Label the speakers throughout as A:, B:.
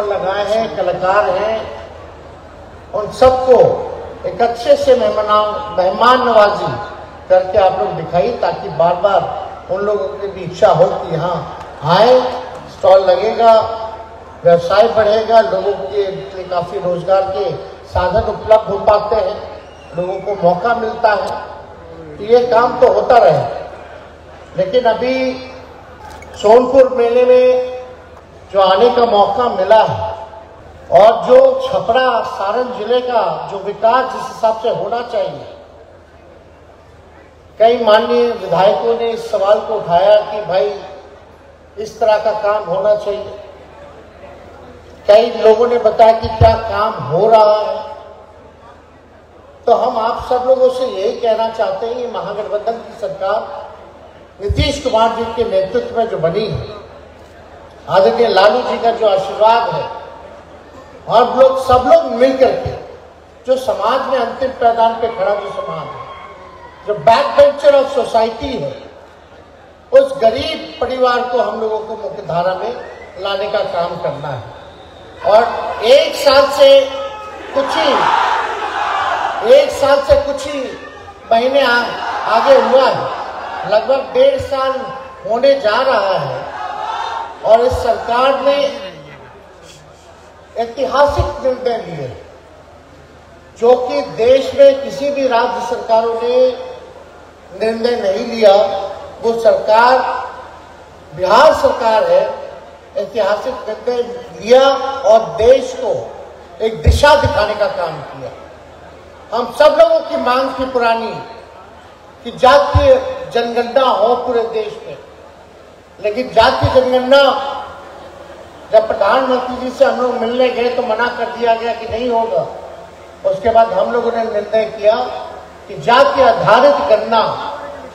A: Stall लगाए हैं, कलाकार हैं, उन सबको एक अच्छे से मेहमान नवाजी करके आप लोग दिखाइए, ताकि बार बार उन लोगों की भी इच्छा हो कि यहाँ आए, स्टॉल लगेगा, व्यवसाय बढ़ेगा, लोगों के लिए काफी रोजगार के साधन उपलब्ध हो पाते हैं, लोगों को मौका मिलता है। तो ये काम तो होता रहे। लेकिन अभी सोनपुर मेले में जो आने का मौका मिला है और जो छपरा सारण जिले का जो विकास जिस हिसाब से होना चाहिए, कई माननीय विधायकों ने इस सवाल को उठाया कि भाई इस तरह का काम होना चाहिए। कई लोगों ने बताया कि क्या काम हो रहा है। तो हम आप सब लोगों से यही कहना चाहते हैं, ये महागठबंधन की सरकार नीतीश कुमार जी के नेतृत्व में जो बनी है, आदरणीय लालू जी का जो आशीर्वाद है, और लोग सब लोग मिलकर के जो समाज में अंतिम पैदान पे खड़ा जो समाज है, जो बैक बेंचर ऑफ सोसाइटी है, उस गरीब परिवार को हम लोगों को मुख्य धारा में लाने का काम करना है। और एक साल से कुछ ही महीने आगे हुआ है, लगभग 1.5 साल होने जा रहा है, और इस सरकार ने ऐतिहासिक निर्णय लिए जो कि देश में किसी भी राज्य सरकारों ने निर्णय नहीं लिया। वो सरकार बिहार सरकार है, ऐतिहासिक निर्णय लिया और देश को एक दिशा दिखाने का काम किया। हम सब लोगों की मांग थी पुरानी कि जातीय जनगणना हो पूरे देश में, लेकिन जातीय जनगणना जब प्रधानमंत्री जी से हम लोग मिलने गए तो मना कर दिया गया कि नहीं होगा। उसके बाद हम लोगों ने निर्णय किया कि जाति आधारित गणना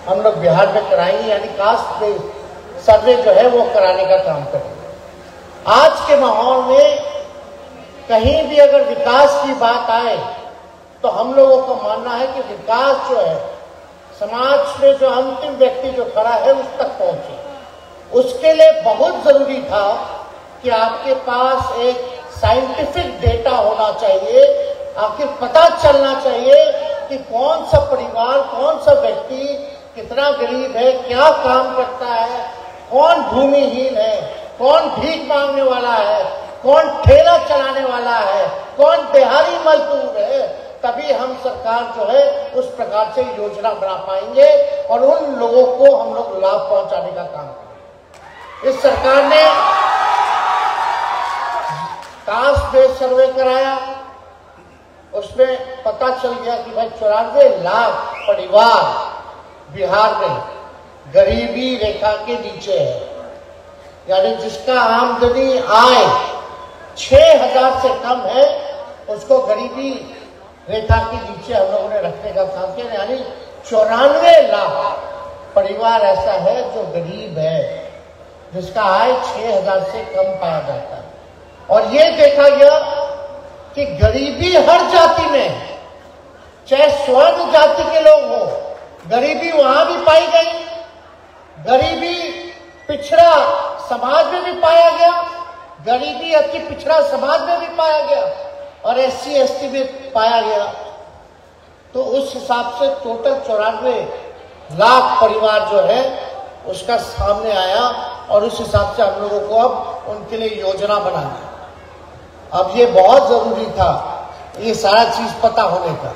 A: हम लोग बिहार में कराएंगे, यानी कास्ट बेस्ड सर्वे जो है वो कराने का काम करेंगे। आज के माहौल में कहीं भी अगर विकास की बात आए तो हम लोगों को मानना है कि विकास जो है समाज में जो अंतिम व्यक्ति जो खड़ा है उस तक पहुंचे। उसके लिए बहुत जरूरी था कि आपके पास एक साइंटिफिक डेटा होना चाहिए, आखिर पता चलना चाहिए कि कौन सा परिवार, कौन सा व्यक्ति कितना गरीब है, क्या काम करता है, कौन भूमिहीन है, कौन भीख मांगने वाला है, कौन ठेला चलाने वाला है, कौन दिहाड़ी मजदूर है। तभी हम सरकार जो है उस प्रकार से योजना बना पाएंगे और उन लोगों को हम लोग लाभ पहुंचाने का काम करेंगे। इस सरकार ने कास्ट बेस्ड सर्वे कराया, उसमें पता चल गया कि भाई 94 लाख परिवार बिहार में गरीबी रेखा के नीचे है, यानी जिसका आमदनी आय 6,000 से कम है उसको गरीबी रेखा के नीचे हम लोगों ने रखने का काम किया। यानी 94 लाख परिवार ऐसा है जो गरीब है, जिसका आय 6,000 से कम पाया जाता है। और ये देखा गया कि गरीबी हर जाति में है, चाहे स्वर्ण जाति के लोग हो, गरीबी वहां भी पाई गई, गरीबी पिछड़ा समाज में भी पाया गया, गरीबी अति पिछड़ा समाज में भी पाया गया और SC ST में पाया गया। तो उस हिसाब से टोटल 94 लाख परिवार जो है उसका सामने आया और उस हिसाब से हम लोगों को अब उनके लिए योजना बनाना। अब ये बहुत जरूरी था ये सारा चीज पता होने का।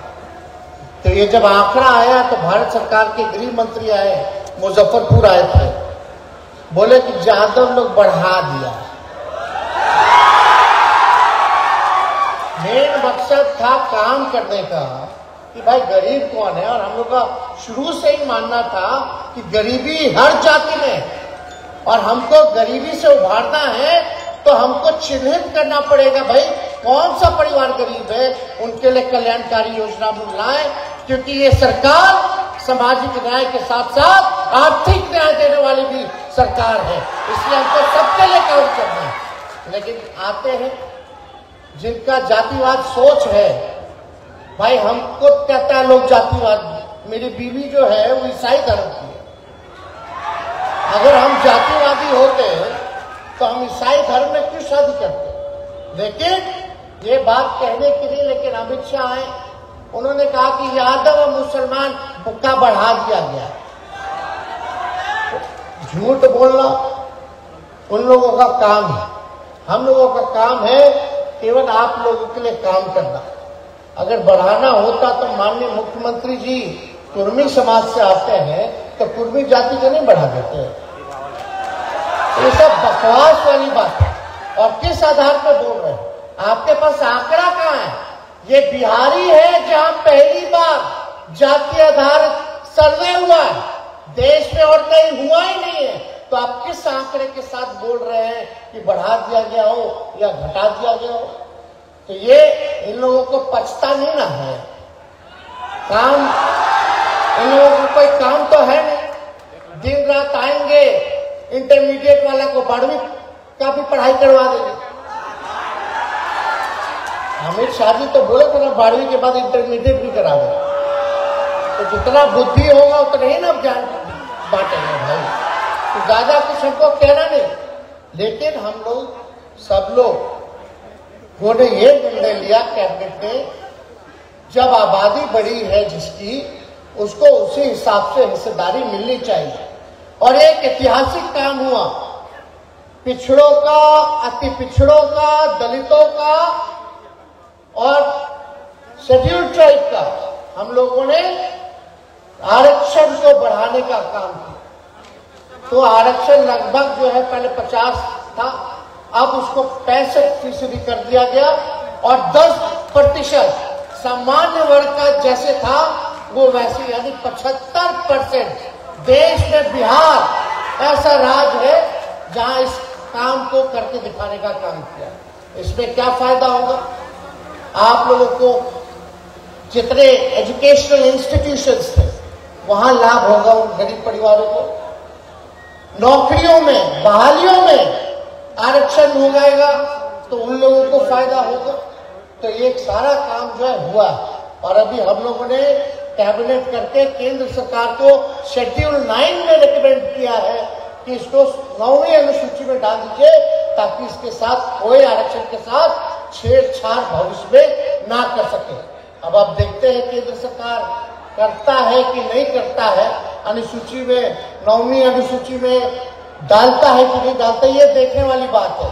A: तो ये जब आंकड़ा आया तो भारत सरकार के गृह मंत्री आए, मुजफ्फरपुर आए थे, बोले कि यादव लोग बढ़ा दिया। मेन मकसद था काम करने का कि भाई गरीब कौन है, और हम लोग का शुरू से ही मानना था कि गरीबी हर जाति में है और हमको गरीबी से उभारना है तो हमको चिन्हित करना पड़ेगा भाई कौन सा परिवार गरीब है, उनके लिए कल्याणकारी योजना लाए, क्योंकि ये सरकार सामाजिक न्याय के साथ साथ आर्थिक न्याय देने वाली भी सरकार है, इसलिए हमको सबके लिए काम करना है। लेकिन आते हैं जिनका जातिवाद सोच है, भाई हमको कहता है लोग जातिवाद, मेरी बीवी जो है वो ईसाई धर्म की है। अगर हम जातिवादी होते तो हम ईसाई धर्म में क्यों शादी करते? लेकिन ये बात कहने के लिए, लेकिन अमित शाह है, उन्होंने कहा कि यादव और मुसलमान का बढ़ा दिया गया। झूठ बोलना उन लोगों का काम है, हम लोगों का काम है केवल आप लोगों के लिए काम करना। अगर बढ़ाना होता तो माननीय मुख्यमंत्री जी कुर्मी समाज से आते हैं तो कुर्मी जाति को नहीं बढ़ा देते हैं। ये सब बकवास वाली बात है। और किस आधार पर बोल रहे हैं? आपके पास आंकड़ा कहाँ है? ये बिहारी है जहां पहली बार जाति आधारित सर्वे हुआ है, देश में और कहीं हुआ ही नहीं है। तो आप किस आंकड़े के साथ बोल रहे हैं कि बढ़ा दिया गया हो या घटा दिया गया हो? तो ये इन लोगों को पछता नहीं ना है। काम इन लोगों को कोई काम तो है नहीं। दिन रात आएंगे, इंटरमीडिएट वाला को 12वीं का भी पढ़ाई करवा देंगे। अमित शाह जी तो बोले थे ना 12वीं के बाद इंटरमीडिएट भी करा दें। तो जितना बुद्धि होगा उतना ही ना ज्ञान बांटेंगे भाई। तो ज्यादा कुछ हमको कहना नहीं। लेकिन हम लोग सब लोग ने ये निर्णय लिया कैबिनेट ने, जब आबादी बढ़ी है जिसकी, उसको उसी हिसाब से हिस्सेदारी मिलनी चाहिए। और एक ऐतिहासिक काम हुआ, पिछड़ों का, अति पिछड़ों का, दलितों का और शेड्यूल्ड ट्राइब का हम लोगों ने आरक्षण को बढ़ाने का काम किया। तो आरक्षण लगभग जो है पहले 50 था, अब उसको 65% कर दिया गया और 10% सामान्य वर्ग का जैसे था वो वैसे, यानी 75%। देश में बिहार ऐसा राज्य है जहां इस काम को करके दिखाने का काम किया। इसमें क्या फायदा होगा? आप लोगों को जितने एजुकेशनल इंस्टीट्यूशंस थे वहां लाभ होगा उन गरीब परिवारों को। नौकरियों में, बहालियों में आरक्षण हो जाएगा तो उन लोगों को फायदा होगा। तो ये सारा काम जो है हुआ। और अभी हम लोगों ने कैबिनेट करके केंद्र सरकार को शेड्यूल 9 में रिकमेंड किया है कि इसको 9वीं अनुसूची में डाल दीजिए, ताकि इसके साथ कोई आरक्षण के साथ छेड़छाड़ भविष्य में ना कर सके। अब आप देखते हैं केंद्र सरकार करता है कि नहीं करता है, अनुसूची में, 9वीं अनुसूची में डालता है कि नहीं डालता, ये देखने वाली बात है।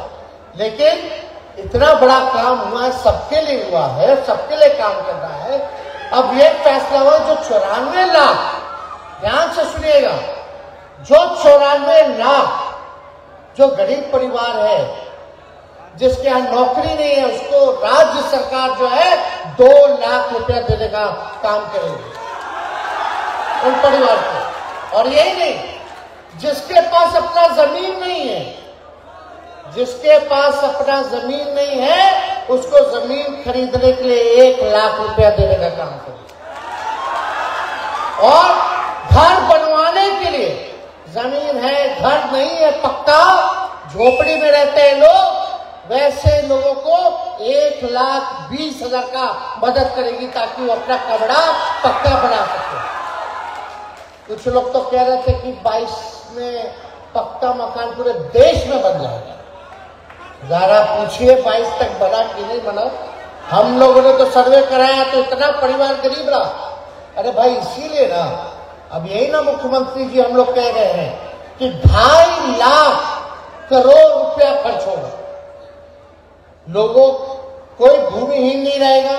A: लेकिन इतना बड़ा काम हुआ है, सबके लिए हुआ है, सबके लिए काम कर रहा है। अब ये फैसला हुआ जो 94 लाख, ध्यान से सुनिएगा, जो 94 लाख जो गरीब परिवार है जिसके यहाँ नौकरी नहीं है, उसको राज्य सरकार जो है 2 लाख रुपया देने का काम करेगी उन परिवार को। और यही नहीं, जिसके पास अपना जमीन नहीं है, जिसके पास अपना जमीन नहीं है, उसको जमीन खरीदने के लिए 1 लाख रुपया देने का काम करें। और घर बनवाने के लिए, जमीन है, घर नहीं है, पक्का झोपड़ी में रहते हैं लोग, वैसे लोगों को 1,20,000 का मदद करेगी ताकि वो अपना कमरा पक्का बना सके। कुछ लोग तो कह रहे थे कि 22 में पक्का मकान पूरे देश में बन जाएगा। जरा पूछिए 22 तक बना कि नहीं बना। हम लोगों ने तो सर्वे कराया तो इतना परिवार गरीब रहा। अरे भाई इसीलिए ना, अब यही ना मुख्यमंत्री जी हम लोग कह रहे हैं कि 2.5 लाख करोड़ रुपया खर्च होगा। लोगों कोई भूमिहीन नहीं रहेगा,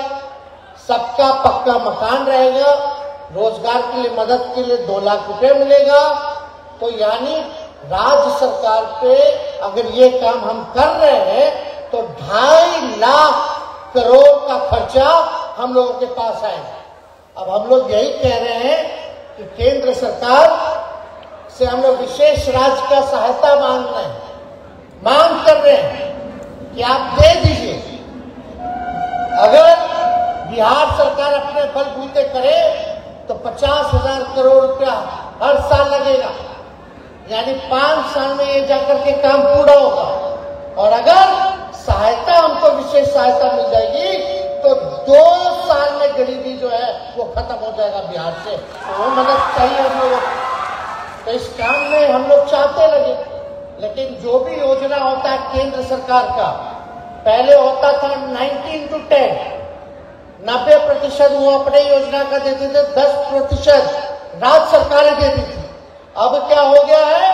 A: सबका पक्का मकान रहेगा, रोजगार के लिए, मदद के लिए 2 लाख रुपए मिलेगा। तो यानी राज्य सरकार पे अगर ये काम हम कर रहे हैं तो 2.5 लाख करोड़ का खर्चा हम लोगों के पास आएगा। अब हम लोग यही कह रहे हैं कि केंद्र सरकार से हम लोग विशेष राज्य का सहायता मांग रहे हैं, मांग कर रहे हैं कि आप दे दीजिए। अगर बिहार सरकार अपने बलबूते करे तो 50,000 करोड़ रुपया हर साल लगेगा, यानी 5 साल में ये जाकर के काम पूरा होगा। और अगर सहायता हमको विशेष सहायता मिल जाएगी तो 2 साल में गरीबी जो है वो खत्म हो जाएगा बिहार से। तो वो मदद चाहिए हम लोगों को। तो इस काम में हम लोग चाहते लगे, लेकिन जो भी योजना होता है केंद्र सरकार का, पहले होता था 19:10, 90% वो अपने योजना का देते थे, 10% राज्य सरकारें देती थी। अब क्या हो गया है,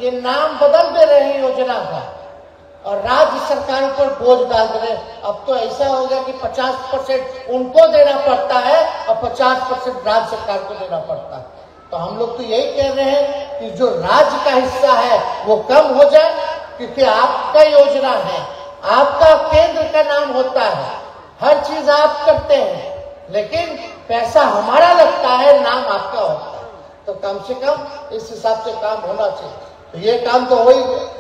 A: ये नाम बदल दे रहे हैं योजना का और राज्य सरकारों पर बोझ डाल दे रहे हैं। अब तो ऐसा हो गया कि 50% उनको देना पड़ता है और 50% राज्य सरकार को देना पड़ता है। तो हम लोग तो यही कह रहे हैं कि जो राज्य का हिस्सा है वो कम हो जाए, क्योंकि आपका योजना है, आपका केंद्र का नाम होता है, हर चीज आप करते हैं, लेकिन पैसा हमारा लगता है, नाम आपका होता है। तो कम से कम इस हिसाब से काम होना चाहिए। तो ये काम तो हो ही गया।